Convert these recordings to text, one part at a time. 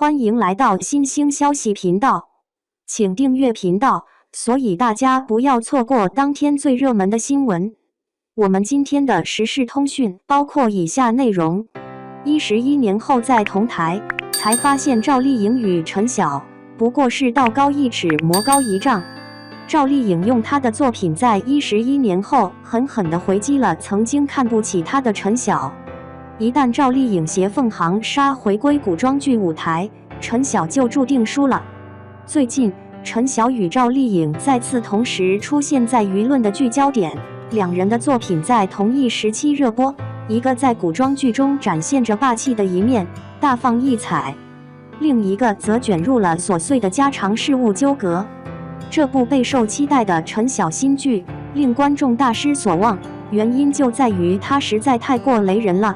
欢迎来到新兴消息频道，请订阅频道，所以大家不要错过当天最热门的新闻。我们今天的时事通讯包括以下内容：11年后在同台，才发现赵丽颖与陈晓不过是道高一尺，魔高一丈。赵丽颖用她的作品在11年后狠狠地回击了曾经看不起她的陈晓。一旦赵丽颖携凤航杀回归古装剧舞台，陈晓就注定输了。最近，陈晓与赵丽颖再次同时出现在舆论的聚焦点，两人的作品在同一时期热播，一个在古装剧中展现着霸气的一面，大放异彩，另一个则卷入了琐碎的家常事务纠葛。这部备受期待的陈晓新剧令观众大失所望，原因就在于它实在太过雷人了。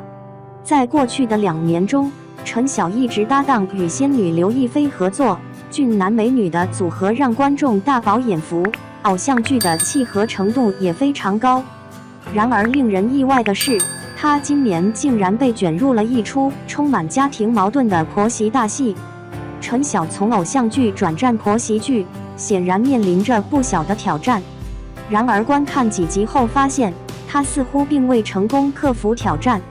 在过去的2年中，陈晓一直搭档与仙女刘亦菲合作，俊男美女的组合让观众大饱眼福，偶像剧的契合程度也非常高。然而令人意外的是，他今年竟然被卷入了一出充满家庭矛盾的婆媳大戏。陈晓从偶像剧转战婆媳剧，显然面临着不小的挑战。然而观看几集后发现，他似乎并未成功克服挑战。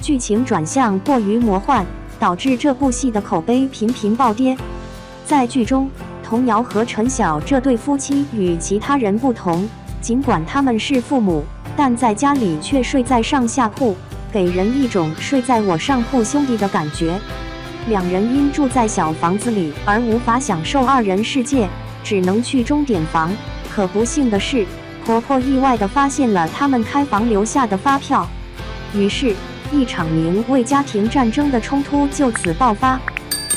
剧情转向过于魔幻，导致这部戏的口碑频频暴跌。在剧中，童瑶和陈晓这对夫妻与其他人不同，尽管他们是父母，但在家里却睡在上下铺，给人一种睡在我上铺兄弟的感觉。两人因住在小房子里而无法享受2人世界，只能去钟点房。可不幸的是，婆婆意外地发现了他们开房留下的发票，于是一场名为家庭战争的冲突就此爆发。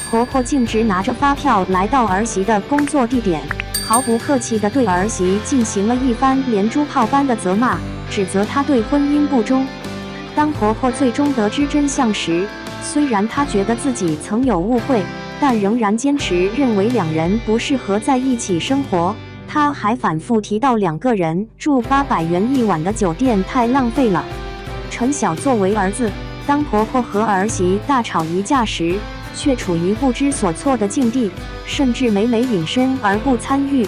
婆婆径直拿着发票来到儿媳的工作地点，毫不客气地对儿媳进行了一番连珠炮般的责骂，指责她对婚姻不忠。当婆婆最终得知真相时，虽然她觉得自己曾有误会，但仍然坚持认为两人不适合在一起生活。她还反复提到2个人住800元一晚的酒店太浪费了。陈晓作为儿子，当婆婆和儿媳大吵一架时，却处于不知所措的境地，甚至每隐身而不参与。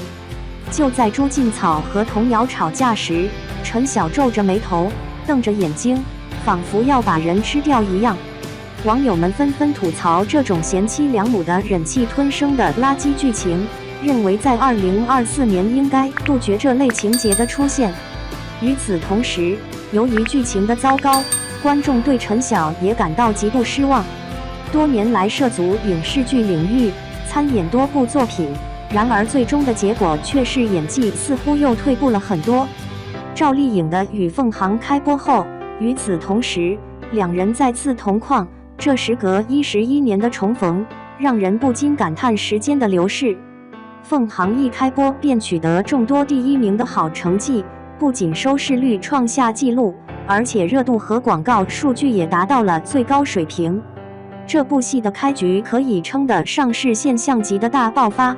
就在朱婧草和童瑶吵架时，陈晓皱着眉头，瞪着眼睛，仿佛要把人吃掉一样。网友们纷纷吐槽这种贤妻良母的忍气吞声的垃圾剧情，认为在2024年应该杜绝这类情节的出现。与此同时，由于剧情的糟糕，观众对陈晓也感到极度失望。多年来涉足影视剧领域，参演多部作品，然而最终的结果却是演技似乎又退步了很多。赵丽颖的《与凤航》开播后，与此同时，两人再次同框，这时隔11年的重逢，让人不禁感叹时间的流逝。凤航一开播便取得众多第1名的好成绩，不仅收视率创下纪录，而且热度和广告数据也达到了最高水平。这部戏的开局可以称得上是现象级的大爆发。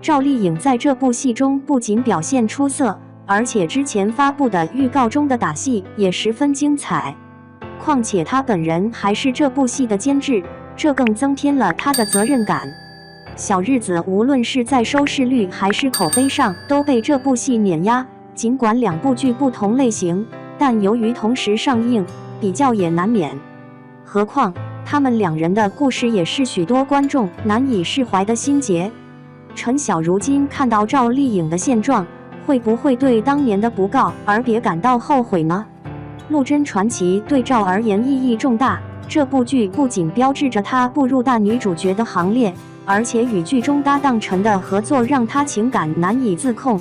赵丽颖在这部戏中不仅表现出色，而且之前发布的预告中的打戏也十分精彩。况且她本人还是这部戏的监制，这更增添了她的责任感。小日子无论是在收视率还是口碑上都被这部戏碾压。尽管2部剧不同类型，但由于同时上映，比较也难免。何况他们2人的故事也是许多观众难以释怀的心结。陈晓如今看到赵丽颖的现状，会不会对当年的不告而别感到后悔呢？《陆贞传奇》对赵而言意义重大，这部剧不仅标志着她步入大女主角的行列，而且与剧中搭档陈的合作让她情感难以自控。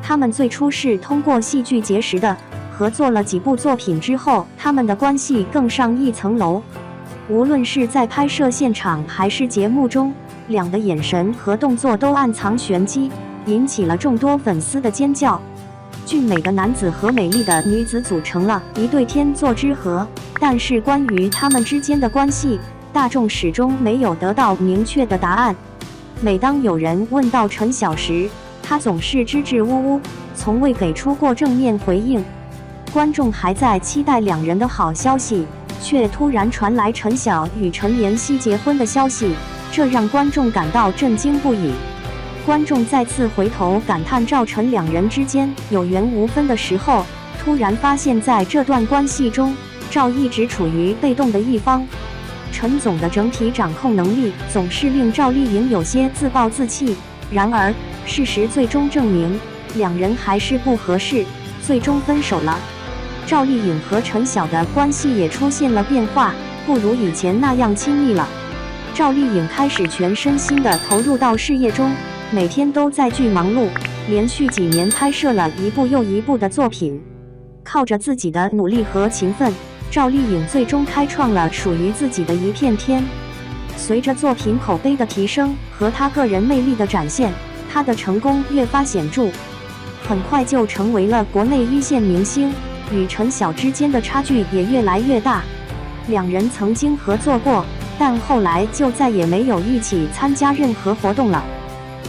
他们最初是通过戏剧结识的，合作了几部作品之后，他们的关系更上一层楼。无论是在拍摄现场还是节目中，2的眼神和动作都暗藏玄机，引起了众多粉丝的尖叫。俊美的男子和美丽的女子组成了一对天作之合，但是关于他们之间的关系，大众始终没有得到明确的答案。每当有人问到陈晓时，他总是支支吾吾，从未给出过正面回应。观众还在期待2人的好消息，却突然传来陈晓与陈妍希结婚的消息，这让观众感到震惊不已。观众再次回头感叹赵陈两人之间有缘无分的时候，突然发现在这段关系中，赵一直处于被动的一方。陈总的整体掌控能力总是令赵丽颖有些自暴自弃。然而，事实最终证明，两人还是不合适，最终分手了。赵丽颖和陈晓的关系也出现了变化，不如以前那样亲密了。赵丽颖开始全身心地投入到事业中，每天都在剧忙碌，连续几年拍摄了一部又一部的作品。靠着自己的努力和勤奋，赵丽颖最终开创了属于自己的一片天。随着作品口碑的提升和她个人魅力的展现，她的成功越发显著，很快就成为了国内一线明星，与陈晓之间的差距也越来越大。两人曾经合作过，但后来就再也没有一起参加任何活动了。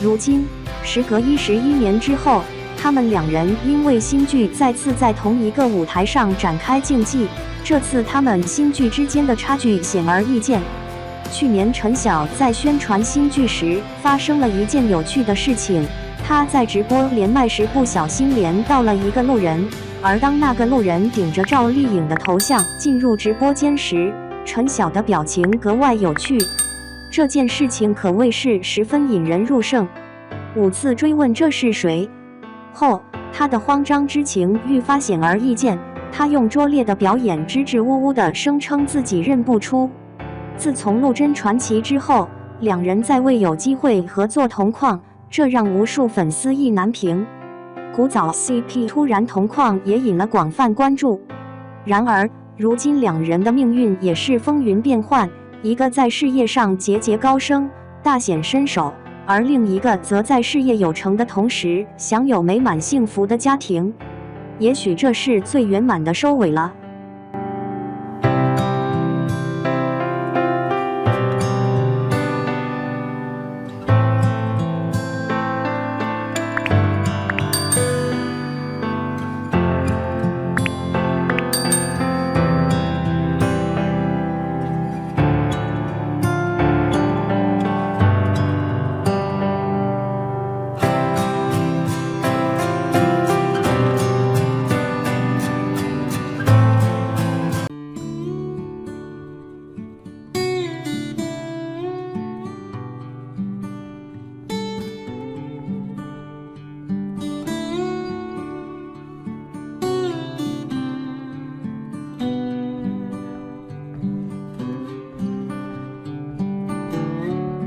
如今，时隔11年之后，他们两人因为新剧再次在同一个舞台上展开竞技，这次他们新剧之间的差距显而易见。去年陈晓在宣传新剧时发生了一件有趣的事情，他在直播连麦时不小心连到了一个路人，而当那个路人顶着赵丽颖的头像进入直播间时，陈晓的表情格外有趣。这件事情可谓是十分引人入胜。5次追问这是谁后，他的慌张之情愈发显而易见，他用拙劣的表演支支吾吾地声称自己认不出。自从《陆贞传奇》之后，两人再未有机会合作同框，这让无数粉丝意难平。古早 CP 突然同框也引了广泛关注。然而，如今两人的命运也是风云变幻，一个在事业上节节高升，大显身手，而另一个则在事业有成的同时，享有美满幸福的家庭。也许这是最圆满的收尾了。